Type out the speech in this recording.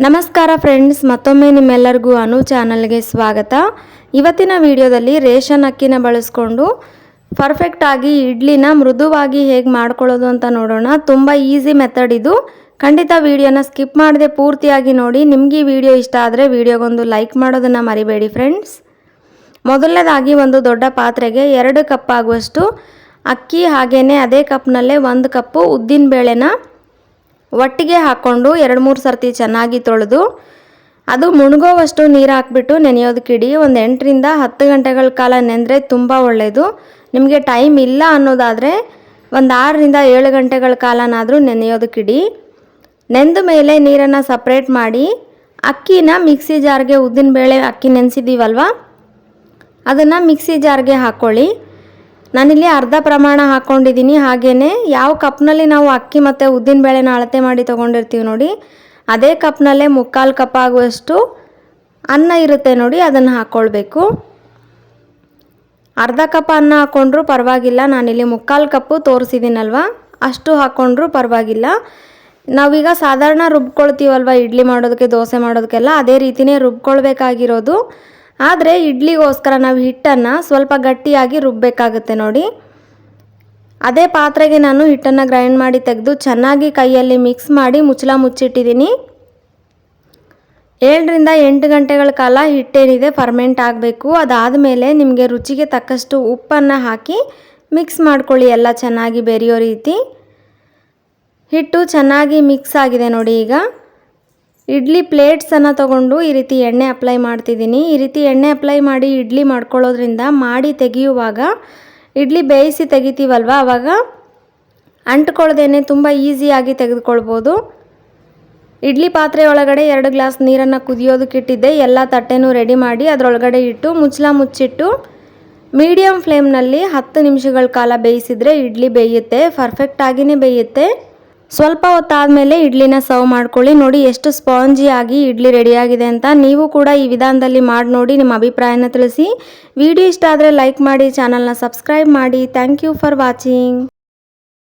ನಮಸ್ಕಾರ ಫ್ರೆಂಡ್ಸ್, ಮತ್ತೊಮ್ಮೆ ನಿಮ್ಮೆಲ್ಲರಿಗೂ ಅನು ಚಾನಲ್ಗೆ ಸ್ವಾಗತ. ಇವತ್ತಿನ ವಿಡಿಯೋದಲ್ಲಿ ರೇಷನ್ ಅಕ್ಕಿನ ಬಳಸ್ಕೊಂಡು ಪರ್ಫೆಕ್ಟ್ ಆಗಿ ಇಡ್ಲಿನ ಮೃದುವಾಗಿ ಹೇಗೆ ಮಾಡ್ಕೊಳ್ಳೋದು ಅಂತ ನೋಡೋಣ. ತುಂಬ ಈಸಿ ಮೆಥಡ್ ಇದು. ಖಂಡಿತ ವಿಡಿಯೋನ ಸ್ಕಿಪ್ ಮಾಡದೆ ಪೂರ್ತಿಯಾಗಿ ನೋಡಿ. ನಿಮಗೆ ಈ ವಿಡಿಯೋ ಇಷ್ಟ ಆದರೆ ವಿಡಿಯೋಗೊಂದು ಲೈಕ್ ಮಾಡೋದನ್ನು ಮರಿಬೇಡಿ ಫ್ರೆಂಡ್ಸ್. ಮೊದಲನೇದಾಗಿ ಒಂದು ದೊಡ್ಡ ಪಾತ್ರೆಗೆ 2 ಕಪ್ ಆಗುವಷ್ಟು ಅಕ್ಕಿ, ಹಾಗೆಯೇ ಅದೇ ಕಪ್ನಲ್ಲೇ 1 ಕಪ್ಪು ಉದ್ದಿನ ಬೇಳೆನ ಒಟ್ಟಿಗೆ ಹಾಕ್ಕೊಂಡು 2-3 ಸರ್ತಿ ಚೆನ್ನಾಗಿ ತೊಳೆದು ಅದು ಮುಳುಗೋವಷ್ಟು ನೀರು ಹಾಕಿಬಿಟ್ಟು ನೆನೆಯೋದಕ್ಕಿಡಿ. ಒಂದು 8ರಿಂದ 10 ಗಂಟೆಗಳ ಕಾಲ ನೆಂದರೆ ತುಂಬ ಒಳ್ಳೆಯದು. ನಿಮಗೆ ಟೈಮ್ ಇಲ್ಲ ಅನ್ನೋದಾದರೆ ಒಂದು 6ರಿಂದ 7 ಗಂಟೆಗಳ ಕಾಲನಾದರೂ ನೆನೆಯೋದಕ್ಕಿಡಿ. ನೆಂದ ಮೇಲೆ ನೀರನ್ನು ಸಪ್ರೇಟ್ ಮಾಡಿ ಅಕ್ಕಿನ ಮಿಕ್ಸಿ ಜಾರ್ಗೆ, ಉದ್ದಿನಬೇಳೆ ಅಕ್ಕಿ ನೆನೆಸಿದ್ದೀವಲ್ವ ಅದನ್ನು ಮಿಕ್ಸಿ ಜಾರ್ಗೆ ಹಾಕ್ಕೊಳ್ಳಿ. ನಾನಿಲ್ಲಿ ಅರ್ಧ ಪ್ರಮಾಣ ಹಾಕ್ಕೊಂಡಿದ್ದೀನಿ. ಹಾಗೆಯೇ ಯಾವ ಕಪ್ನಲ್ಲಿ ನಾವು ಅಕ್ಕಿ ಮತ್ತು ಉದ್ದಿನಬೇಳೆನ ಅಳತೆ ಮಾಡಿ ತೊಗೊಂಡಿರ್ತೀವಿ ನೋಡಿ, ಅದೇ ಕಪ್ನಲ್ಲೇ 3/4 ಕಪ್ ಆಗುವಷ್ಟು ಅನ್ನ ಇರುತ್ತೆ ನೋಡಿ, ಅದನ್ನು ಹಾಕ್ಕೊಳ್ಬೇಕು. ಅರ್ಧ ಕಪ್ ಅನ್ನ ಹಾಕ್ಕೊಂಡ್ರೂ ಪರವಾಗಿಲ್ಲ. ನಾನಿಲ್ಲಿ 3/4 ಕಪ್ಪು ತೋರಿಸಿದ್ದೀನಲ್ವ, ಅಷ್ಟು ಹಾಕ್ಕೊಂಡ್ರೂ ಪರವಾಗಿಲ್ಲ. ನಾವೀಗ ಸಾಧಾರಣ ರುಬ್ಕೊಳ್ತೀವಲ್ವ ಇಡ್ಲಿ ಮಾಡೋದಕ್ಕೆ, ದೋಸೆ ಮಾಡೋದಕ್ಕೆಲ್ಲ, ಅದೇ ರೀತಿಯೇ ರುಬ್ಕೊಳ್ಬೇಕಾಗಿರೋದು. ಆದರೆ ಇಡ್ಲಿಗೋಸ್ಕರ ನಾವು ಹಿಟ್ಟನ್ನು ಸ್ವಲ್ಪ ಗಟ್ಟಿಯಾಗಿ ರುಬ್ಬಬೇಕಾಗುತ್ತೆ ನೋಡಿ. ಅದೇ ಪಾತ್ರೆಗೆ ನಾನು ಹಿಟ್ಟನ್ನು ಗ್ರೈಂಡ್ ಮಾಡಿ ತೆಗೆದು ಚೆನ್ನಾಗಿ ಕೈಯಲ್ಲಿ ಮಿಕ್ಸ್ ಮಾಡಿ ಮುಚ್ಚಳ ಮುಚ್ಚಿಟ್ಟಿದ್ದೀನಿ. 7ರಿಂದ 8 ಗಂಟೆಗಳ ಕಾಲ ಹಿಟ್ಟೇನಿದೆ ಫರ್ಮೆಂಟ್ ಆಗಬೇಕು. ಅದಾದಮೇಲೆ ನಿಮಗೆ ರುಚಿಗೆ ತಕ್ಕಷ್ಟು ಉಪ್ಪನ್ನು ಹಾಕಿ ಮಿಕ್ಸ್ ಮಾಡ್ಕೊಳ್ಳಿ, ಎಲ್ಲ ಚೆನ್ನಾಗಿ ಬೆರೆಯೋ ರೀತಿ. ಹಿಟ್ಟು ಚೆನ್ನಾಗಿ ಮಿಕ್ಸ್ ಆಗಿದೆ ನೋಡಿ. ಈಗ ಇಡ್ಲಿ ಪ್ಲೇಟ್ಸನ್ನು ತೊಗೊಂಡು ಈ ರೀತಿ ಎಣ್ಣೆ ಅಪ್ಲೈ ಮಾಡ್ತಿದ್ದೀನಿ. ಈ ರೀತಿ ಎಣ್ಣೆ ಅಪ್ಲೈ ಮಾಡಿ ಇಡ್ಲಿ ಮಾಡ್ಕೊಳ್ಳೋದ್ರಿಂದ ಮಾಡಿ ತೆಗೆಯುವಾಗ, ಇಡ್ಲಿ ಬೇಯಿಸಿ ತೆಗಿತೀವಲ್ವ ಆವಾಗ ಅಂಟ್ಕೊಳ್ಳೋದೇನೆ ತುಂಬ ಈಸಿಯಾಗಿ ತೆಗೆದುಕೊಳ್ಬೋದು. ಇಡ್ಲಿ ಪಾತ್ರೆ ಒಳಗಡೆ 2 ಗ್ಲಾಸ್ ನೀರನ್ನು ಕುದಿಯೋದಕ್ಕಿಟ್ಟಿದ್ದೆ. ಎಲ್ಲ ತಟ್ಟೆನೂ ರೆಡಿ ಮಾಡಿ ಅದರೊಳಗಡೆ ಇಟ್ಟು ಮುಚ್ಚಳ ಮುಚ್ಚಿಟ್ಟು ಮೀಡಿಯಮ್ ಫ್ಲೇಮ್ನಲ್ಲಿ 10 ನಿಮಿಷಗಳ ಕಾಲ ಬೇಯಿಸಿದರೆ ಇಡ್ಲಿ ಬೇಯುತ್ತೆ, ಪರ್ಫೆಕ್ಟಾಗಿಯೇ ಬೇಯುತ್ತೆ. ಸ್ವಲ್ಪ ಹೊತ್ತಾದಮೇಲೆ ಇಡ್ಲಿನ ಸರ್ವ್ ಮಾಡ್ಕೊಳ್ಳಿ. ನೋಡಿ ಎಷ್ಟು ಸ್ಪಾಂಜಿಯಾಗಿ ಇಡ್ಲಿ ರೆಡಿಯಾಗಿದೆ ಅಂತ. ನೀವು ಕೂಡ ಈ ವಿಧಾನದಲ್ಲಿ ಮಾಡಿ ನೋಡಿ, ನಿಮ್ಮ ಅಭಿಪ್ರಾಯನ ತಿಳಿಸಿ. ವಿಡಿಯೋ ಇಷ್ಟ ಆದರೆ ಲೈಕ್ ಮಾಡಿ, ಚಾನಲ್ನ ಸಬ್ಸ್ಕ್ರೈಬ್ ಮಾಡಿ. Thank you for watching.